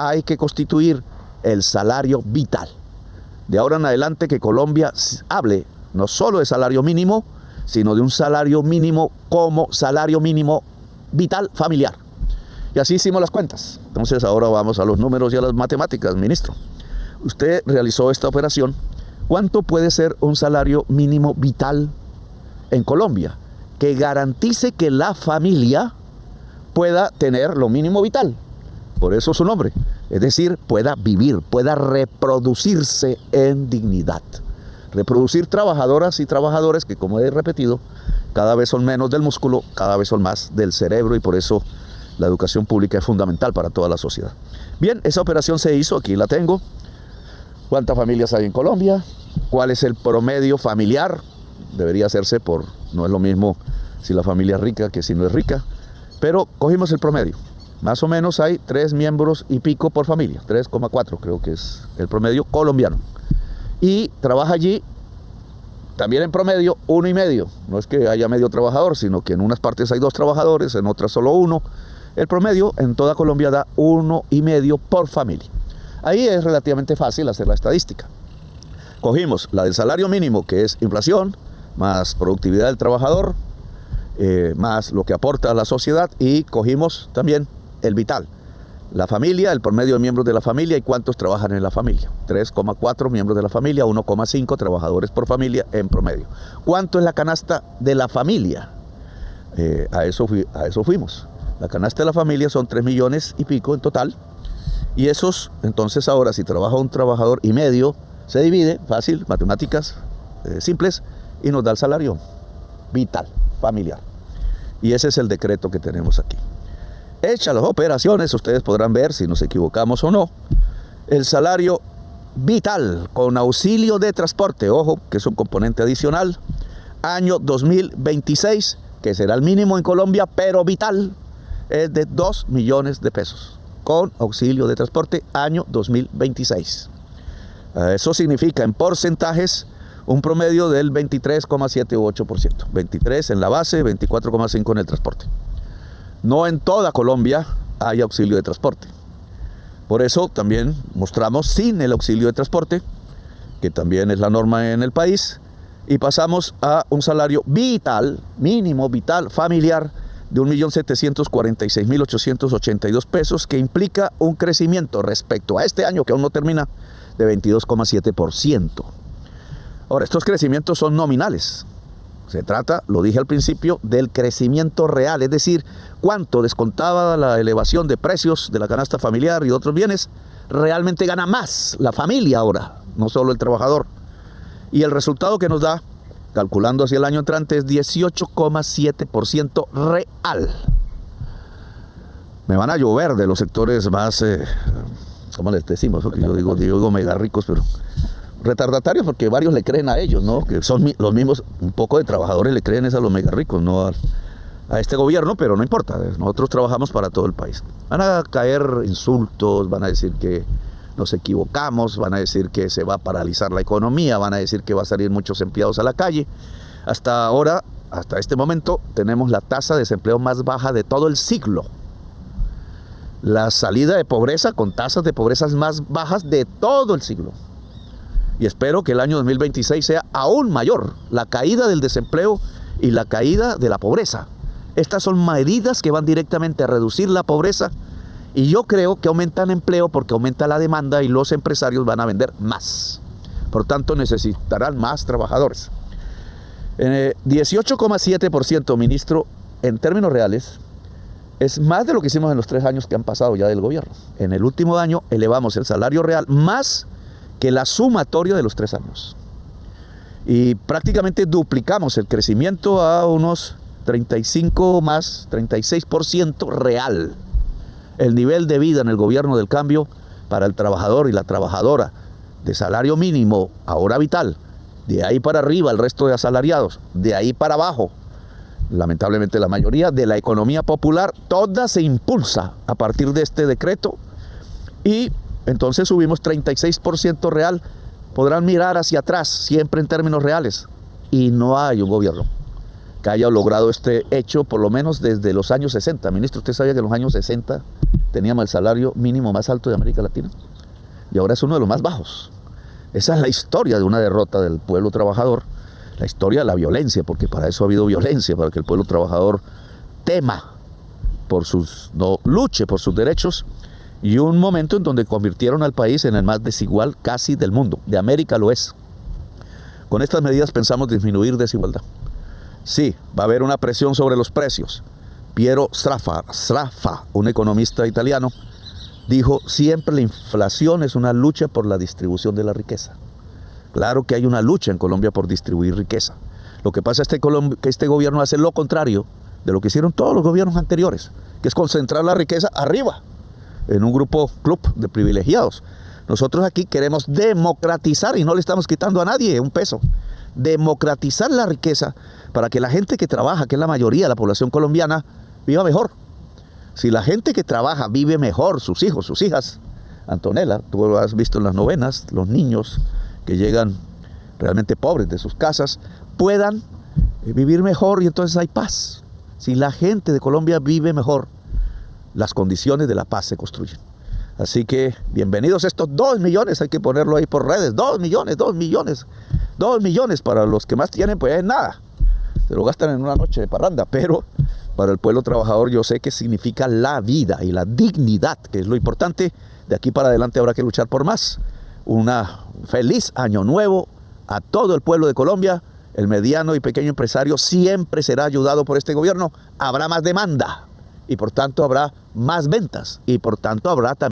hay que constituir el salario vital. De ahora en adelante que Colombia hable no solo de salario mínimo, sino de un salario mínimo como salario mínimo vital familiar. Y así hicimos las cuentas. Entonces ahora vamos a los números y a las matemáticas, ministro. Usted realizó esta operación. ¿Cuánto puede ser un salario mínimo vital en Colombia que garantice que la familia pueda tener lo mínimo vital? Por eso su nombre. Es decir, pueda vivir, pueda reproducirse en dignidad. Reproducir trabajadoras y trabajadores que, como he repetido, cada vez son menos del músculo, cada vez son más del cerebro, y por eso la educación pública es fundamental para toda la sociedad. Bien, esa operación se hizo, aquí la tengo. ¿Cuántas familias hay en Colombia? ¿Cuál es el promedio familiar? Debería hacerse por, no es lo mismo si la familia es rica que si no es rica, pero cogimos el promedio. Más o menos hay 3 miembros y pico por familia, 3,4 creo que es el promedio colombiano. Y trabaja allí también en promedio 1,5. No es que haya medio trabajador, sino que en unas partes hay 2 trabajadores, en otras solo 1. El promedio en toda Colombia da 1,5 por familia. Ahí es relativamente fácil hacer la estadística. Cogimos la del salario mínimo, que es inflación, más productividad del trabajador, más lo que aporta a la sociedad, y cogimos también el vital. La familia, el promedio de miembros de la familia y cuántos trabajan en la familia. 3,4 miembros de la familia, 1,5 trabajadores por familia en promedio. ¿Cuánto es la canasta de la familia? A eso fuimos. La canasta de la familia son 3 millones y pico en total. Y esos, entonces ahora, si trabaja un trabajador y medio, se divide, fácil, matemáticas simples, y nos da el salario vital, familiar. Y ese es el decreto que tenemos aquí. Hechas las operaciones, ustedes podrán ver si nos equivocamos o no. El salario vital con auxilio de transporte, ojo, que es un componente adicional, año 2026, que será el mínimo en Colombia, pero vital, es de 2 millones de pesos, con auxilio de transporte, año 2026. Eso significa en porcentajes un promedio del 23,78%. 23 en la base, 24,5 en el transporte. No en toda Colombia hay auxilio de transporte. Por eso también mostramos sin el auxilio de transporte, que también es la norma en el país, y pasamos a un salario vital, mínimo vital, familiar, de 1.746.882 pesos, que implica un crecimiento respecto a este año, que aún no termina, de 22,7%. Ahora, estos crecimientos son nominales. Se trata, lo dije al principio, del crecimiento real, es decir, cuánto descontada la elevación de precios de la canasta familiar y otros bienes, realmente gana más la familia ahora, no solo el trabajador. Y el resultado que nos da, calculando hacia el año entrante, es 18,7% real. Me van a llover de los sectores más, ¿cómo les decimos? Porque yo digo mega ricos, pero retardatarios, porque varios le creen a ellos, ¿no? Que son los mismos, un poco de trabajadores le creen a los mega ricos, no a este gobierno, pero no importa, nosotros trabajamos para todo el país. Van a caer insultos, van a decir que nos equivocamos, van a decir que se va a paralizar la economía, van a decir que va a salir muchos empleados a la calle. Hasta ahora, hasta este momento, tenemos la tasa de desempleo más baja de todo el siglo. La salida de pobreza con tasas de pobreza más bajas de todo el siglo. Y espero que el año 2026 sea aún mayor, la caída del desempleo y la caída de la pobreza. Estas son medidas que van directamente a reducir la pobreza, y yo creo que aumentan empleo porque aumenta la demanda y los empresarios van a vender más. Por tanto, necesitarán más trabajadores. 18,7%, ministro, en términos reales, es más de lo que hicimos en los 3 años que han pasado ya del gobierno. En el último año elevamos el salario real más que la sumatoria de los 3 años. Y prácticamente duplicamos el crecimiento a unos 35 más 36% real. El nivel de vida en el gobierno del cambio para el trabajador y la trabajadora de salario mínimo, ahora vital, de ahí para arriba el resto de asalariados, de ahí para abajo, lamentablemente la mayoría de la economía popular, toda se impulsa a partir de este decreto, y entonces subimos 36% real. Podrán mirar hacia atrás, siempre en términos reales, y no hay un gobierno que haya logrado este hecho, por lo menos desde los años 60. Ministro, ¿usted sabía que en los años 60 teníamos el salario mínimo más alto de América Latina y ahora es uno de los más bajos. Esa es la historia de una derrota del pueblo trabajador, la historia de la violencia, porque para eso ha habido violencia, para que el pueblo trabajador tema por no luche por sus derechos, y un momento en donde convirtieron al país en el más desigual casi del mundo, de América lo es. Con estas medidas pensamos disminuir desigualdad. Sí, va a haber una presión sobre los precios. Piero Sraffa, un economista italiano, dijo, siempre la inflación es una lucha por la distribución de la riqueza. Claro que hay una lucha en Colombia por distribuir riqueza. Lo que pasa es que este gobierno hace lo contrario de lo que hicieron todos los gobiernos anteriores, que es concentrar la riqueza arriba, en un club de privilegiados. Nosotros aquí queremos democratizar y no le estamos quitando a nadie un peso. Democratizar la riqueza para que la gente que trabaja, que es la mayoría de la población colombiana, viva mejor. Si la gente que trabaja vive mejor, sus hijos, sus hijas, Antonella, tú lo has visto en las novenas, los niños que llegan realmente pobres de sus casas, puedan vivir mejor y entonces hay paz. Si la gente de Colombia vive mejor, las condiciones de la paz se construyen. Así que bienvenidos estos 2 millones, hay que ponerlo ahí por redes, 2 millones, 2 millones, 2 millones para los que más tienen, pues es nada, se lo gastan en una noche de parranda, pero para el pueblo trabajador yo sé que significa la vida y la dignidad, que es lo importante. De aquí para adelante habrá que luchar por más. Un feliz año nuevo a todo el pueblo de Colombia. El mediano y pequeño empresario siempre será ayudado por este gobierno. Habrá más demanda y por tanto habrá más ventas y por tanto habrá también